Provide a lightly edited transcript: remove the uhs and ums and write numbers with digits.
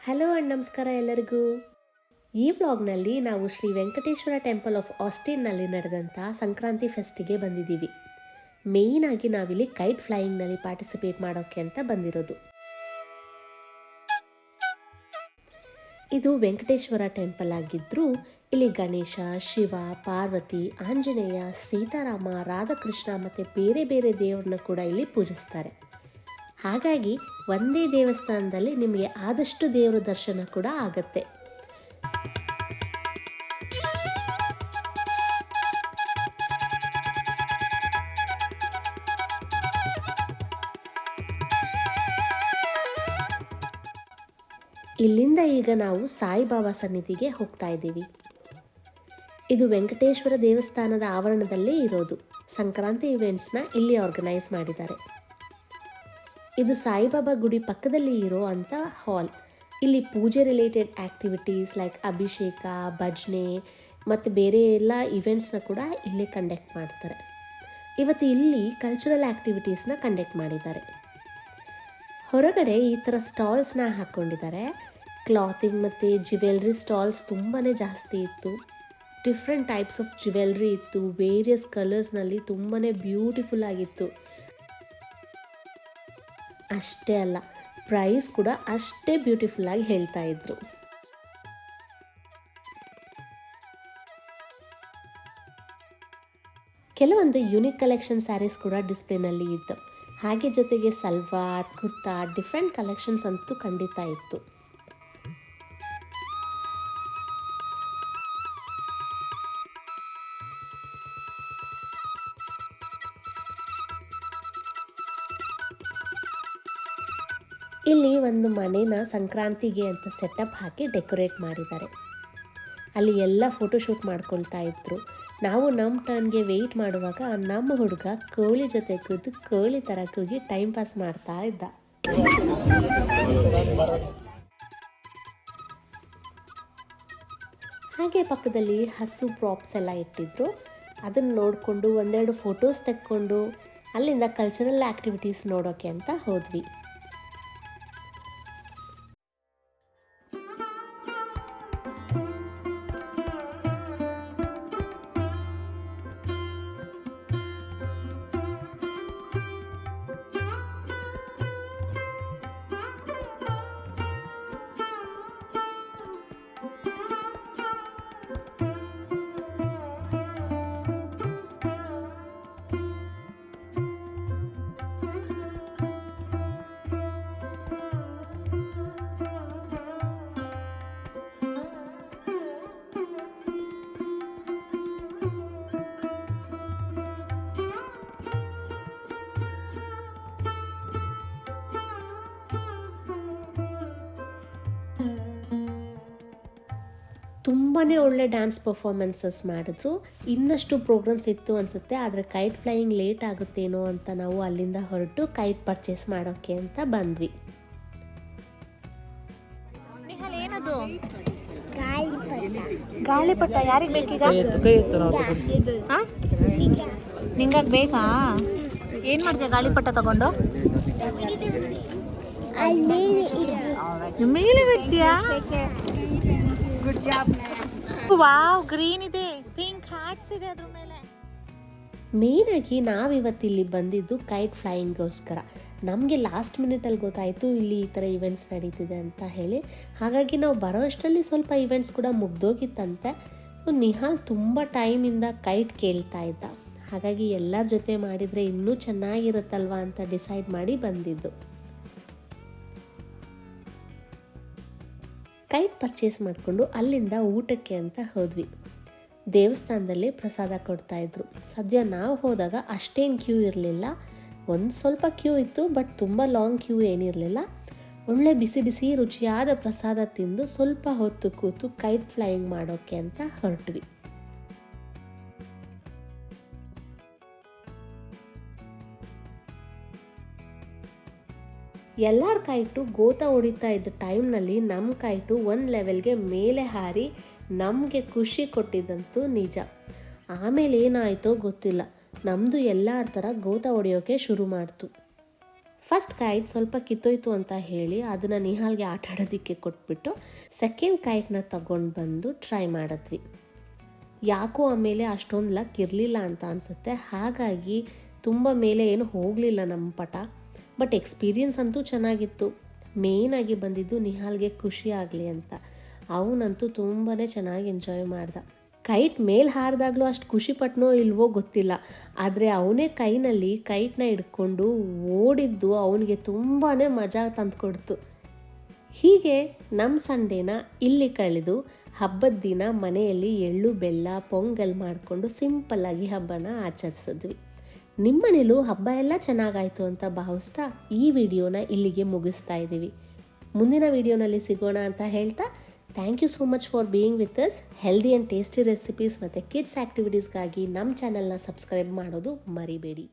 Hello and ನಮಸ್ಕಾರ ಎಲ್ಲರಿಗೂ. ಈ ವ್ಲಾಗ್ನಲ್ಲಿ ನಾವು ಶ್ರೀ ವೆಂಕಟೇಶ್ವರ ಟೆಂಪಲ್ ಆಫ್ ಆಸ್ಟಿನ್ನಲ್ಲಿ ನಡೆದಂಥ ಸಂಕ್ರಾಂತಿ ಫೆಸ್ಟಿಗೆ ಬಂದಿದ್ದೀವಿ. ಮೇಯ್ನಾಗಿ ನಾವಿಲ್ಲಿ ಕೈಟ್ ಫ್ಲೈಯಿಂಗ್ನಲ್ಲಿ ಪಾರ್ಟಿಸಿಪೇಟ್ ಮಾಡೋಕ್ಕೆ ಅಂತ ಬಂದಿರೋದು. ಇದು ವೆಂಕಟೇಶ್ವರ ಟೆಂಪಲ್ ಆಗಿದ್ದರೂ ಇಲ್ಲಿ ಗಣೇಶ, ಶಿವ, ಪಾರ್ವತಿ, ಆಂಜನೇಯ, ಸೀತಾರಾಮ, ರಾಧಾಕೃಷ್ಣ ಮತ್ತು ಬೇರೆ ಬೇರೆ ದೇವರನ್ನ ಕೂಡ ಇಲ್ಲಿ ಪೂಜಿಸ್ತಾರೆ. ಹಾಗಾಗಿ ಒಂದೇ ದೇವಸ್ಥಾನದಲ್ಲಿ ನಿಮಗೆ ಆದಷ್ಟು ದೇವರ ದರ್ಶನ ಕೂಡ ಆಗತ್ತೆ. ಇಲ್ಲಿಂದ ಈಗ ನಾವು ಸಾಯಿಬಾಬಾ ಸನ್ನಿಧಿಗೆ ಹೋಗ್ತಾ ಇದ್ದೀವಿ. ಇದು ವೆಂಕಟೇಶ್ವರ ದೇವಸ್ಥಾನದ ಆವರಣದಲ್ಲೇ ಇರೋದು. ಸಂಕ್ರಾಂತಿ ಇವೆಂಟ್ಸ್ನ ಇಲ್ಲಿ ಆರ್ಗನೈಸ್ ಮಾಡಿದ್ದಾರೆ. ಇದು ಸಾಯಿಬಾಬಾ ಗುಡಿ ಪಕ್ಕದಲ್ಲಿ ಇರೋ ಅಂಥ ಹಾಲ್. ಇಲ್ಲಿ ಪೂಜೆ ರಿಲೇಟೆಡ್ ಆ್ಯಕ್ಟಿವಿಟೀಸ್ ಲೈಕ್ ಅಭಿಷೇಕ, ಭಜನೆ ಮತ್ತು ಬೇರೆ ಎಲ್ಲ ಇವೆಂಟ್ಸ್ನ ಕೂಡ ಇಲ್ಲೇ ಕಂಡಕ್ಟ್ ಮಾಡ್ತಾರೆ. ಇವತ್ತು ಇಲ್ಲಿ ಕಲ್ಚರಲ್ ಆ್ಯಕ್ಟಿವಿಟೀಸ್ನ ಕಂಡಕ್ಟ್ ಮಾಡಿದ್ದಾರೆ. ಹೊರಗಡೆ ಈ ಥರ ಸ್ಟಾಲ್ಸ್ನ ಹಾಕ್ಕೊಂಡಿದ್ದಾರೆ. ಕ್ಲಾತಿಂಗ್ ಮತ್ತು ಜ್ಯುವೆಲ್ರಿ ಸ್ಟಾಲ್ಸ್ ತುಂಬಾ ಜಾಸ್ತಿ ಇತ್ತು. ಡಿಫ್ರೆಂಟ್ ಟೈಪ್ಸ್ ಆಫ್ ಜ್ಯುವೆಲ್ರಿ ಇತ್ತು. ವೇರಿಯಸ್ ಕಲರ್ಸ್ನಲ್ಲಿ ತುಂಬಾ ಬ್ಯೂಟಿಫುಲ್ ಆಗಿತ್ತು. ಅಷ್ಟೇ ಅಲ್ಲ, ಪ್ರೈಸ್ ಕೂಡ ಅಷ್ಟೇ ಬ್ಯೂಟಿಫುಲ್ ಆಗಿ ಹೇಳ್ತಾ ಇದ್ರು. ಕೆಲವೊಂದು ಯುನಿಕ್ ಕಲೆಕ್ಷನ್ ಸ್ಯಾರೀಸ್ ಕೂಡ ಡಿಸ್ಪ್ಲೇನಲ್ಲಿ ಇತ್ತು. ಹಾಗೆ ಜೊತೆಗೆ ಸಲ್ವಾರ್, ಕುರ್ತಾ, ಡಿಫ್ರೆಂಟ್ ಕಲೆಕ್ಷನ್ಸ್ ಅಂತೂ ಖಂಡಿತ ಇತ್ತು. ಇಲ್ಲಿ ಒಂದು ಮನೇನ ಸಂಕ್ರಾಂತಿಗೆ ಅಂತ ಸೆಟಪ್ ಹಾಕಿ ಡೆಕೋರೇಟ್ ಮಾಡಿದ್ದಾರೆ. ಅಲ್ಲಿ ಎಲ್ಲ ಫೋಟೋಶೂಟ್ ಮಾಡ್ಕೊಳ್ತಾ ಇದ್ರು. ನಾವು ನಮ್ಮ ಟರ್ನ್ಗೆ ವೆಯ್ಟ್ ಮಾಡುವಾಗ ನಮ್ಮ ಹುಡುಗ ಕೋಳಿ ಜೊತೆ ಕೂತು ಕೋಳಿ ಥರ ಕೂಗಿ ಟೈಮ್ ಪಾಸ್ ಮಾಡ್ತಾ ಇದ್ದ. ಹಾಗೆ ಪಕ್ಕದಲ್ಲಿ ಹಸು ಪ್ರಾಪ್ಸ್ ಎಲ್ಲ ಇಟ್ಟಿದ್ರು. ಅದನ್ನು ನೋಡಿಕೊಂಡು ಒಂದೆರಡು ಫೋಟೋಸ್ ತೆಕ್ಕೊಂಡು ಅಲ್ಲಿಂದ ಕಲ್ಚರಲ್ ಆ್ಯಕ್ಟಿವಿಟೀಸ್ ನೋಡೋಕ್ಕೆ ಅಂತ ಹೋದ್ವಿ. ತುಂಬಾ ಒಳ್ಳೆ ಡ್ಯಾನ್ಸ್ ಪರ್ಫಾರ್ಮೆನ್ಸಸ್ ಮಾಡಿದ್ರು. ಇನ್ನಷ್ಟು ಪ್ರೋಗ್ರಾಮ್ಸ್ ಇತ್ತು ಅನಿಸುತ್ತೆ, ಆದರೆ ಕೈಟ್ ಫ್ಲೈಯಿಂಗ್ ಲೇಟ್ ಆಗುತ್ತೇನೋ ಅಂತ ನಾವು ಅಲ್ಲಿಂದ ಹೊರಟು ಕೈಟ್ ಪರ್ಚೇಸ್ ಮಾಡೋಕ್ಕೆ ಅಂತ ಬಂದ್ವಿ. ಏನದು ಗಾಳಿಪಟ? ಯಾರಿಗೆ ಬೇಕೀಗ? ನಿಂಗಾಗಿ ಬೇಕಾ? ಏನು ಮಾಡ್ತೀಯ ಗಾಳಿಪಟ ತಗೊಂಡು? ಮೇಲೆ ಬಿಡ್ತೀಯಾ? Good job. ವಾವ್, ಗ್ರೀನ್ ಇದೆ, ಪಿಂಕ್ ಹ್ಯಾಟ್ಸ್ ಇದೆ ಅದ್ರ ಮೇಲೆ. ಮೇಯ್ನಾಗಿ ನಾವಿವತ್ತಿಲ್ಲಿ ಬಂದಿದ್ದು ಕೈಟ್ ಫ್ಲೈಯಿಂಗ್ಗೋಸ್ಕರ. ನಮಗೆ ಲಾಸ್ಟ್ ಮಿನಿಟಲ್ಲಿ ಗೊತ್ತಾಯಿತು ಇಲ್ಲಿ ಈ ಥರ ಇವೆಂಟ್ಸ್ ನಡೀತಿದೆ ಅಂತ ಹೇಳಿ. ಹಾಗಾಗಿ ನಾವು ಬರೋ ಅಷ್ಟರಲ್ಲಿ ಸ್ವಲ್ಪ ಇವೆಂಟ್ಸ್ ಕೂಡ ಮುಗ್ದೋಗಿತ್ತಂತೆ. ಸೊ ನಿಹಾಲ್ ತುಂಬ ಟೈಮಿಂದ ಕೈಟ್ ಕೇಳ್ತಾ ಇದ್ದ. ಹಾಗಾಗಿ ಎಲ್ಲರ ಜೊತೆ ಮಾಡಿದರೆ ಇನ್ನೂ ಚೆನ್ನಾಗಿರುತ್ತಲ್ವ ಅಂತ ಡಿಸೈಡ್ ಮಾಡಿ ಬಂದಿದ್ದು. ಕೈಟ್ ಪರ್ಚೇಸ್ ಮಾಡಿಕೊಂಡು ಅಲ್ಲಿಂದ ಊಟಕ್ಕೆ ಅಂತ ಹೋದ್ವಿ. ದೇವಸ್ಥಾನದಲ್ಲಿ ಪ್ರಸಾದ ಕೊಡ್ತಾಯಿದ್ರು. ಸದ್ಯ ನಾವು ಹೋದಾಗ ಅಷ್ಟೇನು ಕ್ಯೂ ಇರಲಿಲ್ಲ. ಒಂದು ಸ್ವಲ್ಪ ಕ್ಯೂ ಇತ್ತು, ಬಟ್ ತುಂಬ ಲಾಂಗ್ ಕ್ಯೂ ಏನಿರಲಿಲ್ಲ. ಒಳ್ಳೆ ಬಿಸಿ ಬಿಸಿ ರುಚಿಯಾದ ಪ್ರಸಾದ ತಿಂದು ಸ್ವಲ್ಪ ಹೊತ್ತು ಕೂತು ಕೈಟ್ ಫ್ಲೈಯಿಂಗ್ ಮಾಡೋಕ್ಕೆ ಅಂತ ಹೊರಟ್ವಿ. ಎಲ್ಲರ ಕೈಟು ಗೋತಾ ಹೊಡಿತಾ ಇದ್ದ ಟೈಮ್ನಲ್ಲಿ ನಮ್ಮ ಕೈಟು ಒಂದು ಲೆವೆಲ್ಗೆ ಮೇಲೆ ಹಾರಿ ನಮಗೆ ಖುಷಿ ಕೊಟ್ಟಿದ್ದಂತೂ ನಿಜ. ಆಮೇಲೆ ಏನಾಯಿತೋ ಗೊತ್ತಿಲ್ಲ, ನಮ್ಮದು ಎಲ್ಲರ ಥರ ಗೋತಾ ಹೊಡೆಯೋಕ್ಕೆ ಶುರು ಮಾಡ್ತು. ಫಸ್ಟ್ ಕೈಟ್ ಸ್ವಲ್ಪ ಕಿತ್ತೋಯ್ತು ಅಂತ ಹೇಳಿ ಅದನ್ನು ನಿಹಾಲ್ಗೆ ಆಟ ಆಡೋದಕ್ಕೆ ಕೊಟ್ಬಿಟ್ಟು ಸೆಕೆಂಡ್ ಕೈಟ್ನ ತಗೊಂಡು ಬಂದು ಟ್ರೈ ಮಾಡಿದ್ವಿ. ಯಾಕೋ ಆಮೇಲೆ ಅಷ್ಟೊಂದು ಲಕ್ ಇರಲಿಲ್ಲ ಅಂತ ಅನಿಸುತ್ತೆ, ಹಾಗಾಗಿ ತುಂಬ ಮೇಲೆ ಏನು ಹೋಗಲಿಲ್ಲ ನಮ್ಮ ಪಟ. ಬಟ್ ಎಕ್ಸ್ಪೀರಿಯನ್ಸ್ ಅಂತೂ ಚೆನ್ನಾಗಿತ್ತು. ಮೇಯ್ನಾಗಿ ಬಂದಿದ್ದು ನಿಹಾಲ್ಗೆ ಖುಷಿ ಆಗಲಿ ಅಂತ. ಅವನಂತೂ ತುಂಬಾ ಚೆನ್ನಾಗಿ ಎಂಜಾಯ್ ಮಾಡ್ದ. ಕೈಟ್ ಮೇಲೆ ಹಾರಿದಾಗಲೂ ಅಷ್ಟು ಖುಷಿ ಪಟ್ನೋ ಇಲ್ವೋ ಗೊತ್ತಿಲ್ಲ, ಆದರೆ ಅವನೇ ಕೈನಲ್ಲಿ ಕೈಟ್ನ ಹಿಡ್ಕೊಂಡು ಓಡಿದ್ದು ಅವನಿಗೆ ತುಂಬಾ ಮಜಾ ತಂದುಕೊಡ್ತು. ಹೀಗೆ ನಮ್ಮ ಸಂಡೇನ ಇಲ್ಲಿ ಕಳೆದು ಹಬ್ಬದ ದಿನ ಮನೆಯಲ್ಲಿ ಎಳ್ಳು ಬೆಲ್ಲ ಪೊಂಗಲ್ ಮಾಡಿಕೊಂಡು ಸಿಂಪಲ್ಲಾಗಿ ಹಬ್ಬನ ಆಚರಿಸಿದ್ವಿ. ನಿಮ್ಮನೇಲೂ ಹಬ್ಬ ಎಲ್ಲ ಚೆನ್ನಾಗಾಯಿತು ಅಂತ ಭಾವಿಸ್ತಾ ಈ ವಿಡಿಯೋನ ಇಲ್ಲಿಗೆ ಮುಗಿಸ್ತಾ ಇದ್ದೀವಿ. ಮುಂದಿನ ವಿಡಿಯೋನಲ್ಲಿ ಸಿಗೋಣ ಅಂತ ಹೇಳ್ತಾ thank you so much for being with us. Healthy and tasty recipes ಮತ್ತು ಕಿಡ್ಸ್ ಆ್ಯಕ್ಟಿವಿಟೀಸ್ಗಾಗಿ ನಮ್ಮ ಚಾನಲ್ನ ಸಬ್ಸ್ಕ್ರೈಬ್ ಮಾಡೋದು ಮರಿಬೇಡಿ.